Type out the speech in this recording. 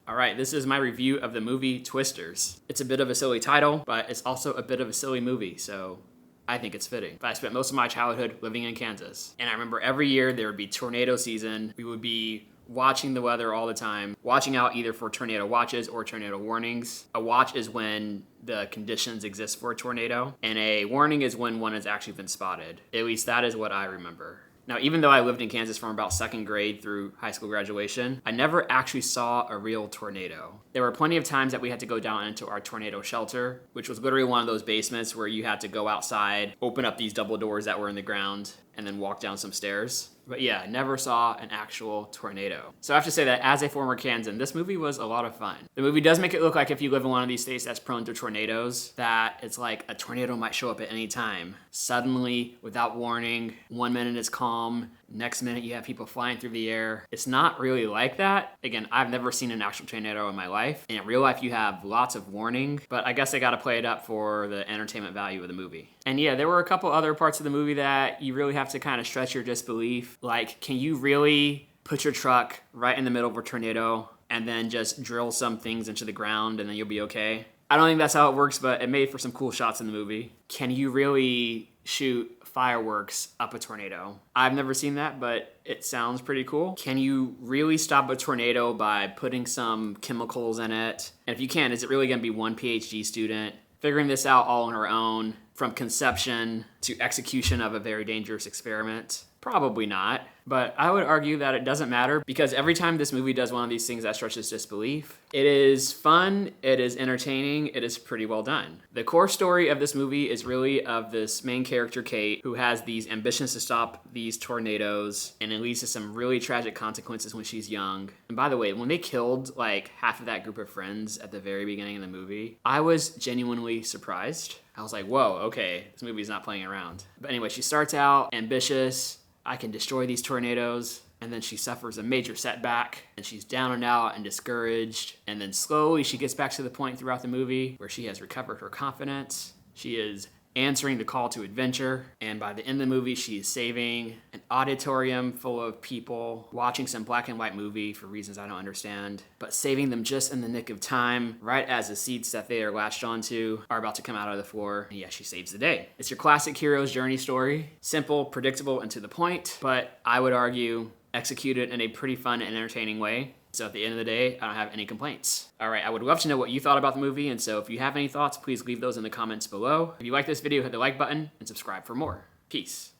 All right, this is my review of the movie Twisters. It's a bit of a silly title, but it's also a bit of a silly movie, so I think it's fitting. But I spent most of my childhood living in Kansas. And I remember every year there would be tornado season. We would be watching the weather all the time, watching out either for tornado watches or tornado warnings. A watch is when the conditions exist for a tornado, and a warning is when one has actually been spotted. At least that is what I remember. Now, even though I lived in Kansas from about second grade through high school graduation, I never actually saw a real tornado. There were plenty of times that we had to go down into our tornado shelter, which was literally one of those basements where you had to go outside, open up these double doors that were in the ground, and then walk down some stairs. But yeah, never saw an actual tornado. So I have to say that as a former Kansan, this movie was a lot of fun. The movie does make it look like if you live in one of these states that's prone to tornadoes, that it's like a tornado might show up at any time. Suddenly, without warning, 1 minute it's calm, next minute you have people flying through the air. It's not really like that. Again, I've never seen an actual tornado in my life. And in real life, you have lots of warning, but I guess they gotta play it up for the entertainment value of the movie. And yeah, there were a couple other parts of the movie that you really have to kind of stretch your disbelief. Like, can you really put your truck right in the middle of a tornado and then just drill some things into the ground and then you'll be okay? I don't think that's how it works, but it made for some cool shots in the movie. Can you really shoot fireworks up a tornado? I've never seen that, but it sounds pretty cool. Can you really stop a tornado by putting some chemicals in it? And if you can, is it really gonna be one PhD student figuring this out all on her own from conception to execution of a very dangerous experiment? Probably not, but I would argue that it doesn't matter because every time this movie does one of these things that stretches disbelief, it is fun, it is entertaining, it is pretty well done. The core story of this movie is really of this main character, Kate, who has these ambitions to stop these tornadoes, and it leads to some really tragic consequences when she's young. And by the way, when they killed like half of that group of friends at the very beginning of the movie, I was genuinely surprised. I was like, whoa, okay, this movie's not playing around. But anyway, she starts out ambitious, I can destroy these tornadoes, and then she suffers a major setback, and she's down and out and discouraged, and then slowly she gets back to the point throughout the movie where she has recovered her confidence. She is answering the call to adventure, and by the end of the movie, she is saving an auditorium full of people, watching some black and white movie for reasons I don't understand, but saving them just in the nick of time, right as the seats that they are latched onto are about to come out of the floor, and yeah, she saves the day. It's your classic hero's journey story, simple, predictable, and to the point, but I would argue executed in a pretty fun and entertaining way. So at the end of the day, I don't have any complaints. All right, I would love to know what you thought about the movie, and so if you have any thoughts, please leave those in the comments below. If you like this video, hit the like button and subscribe for more. Peace.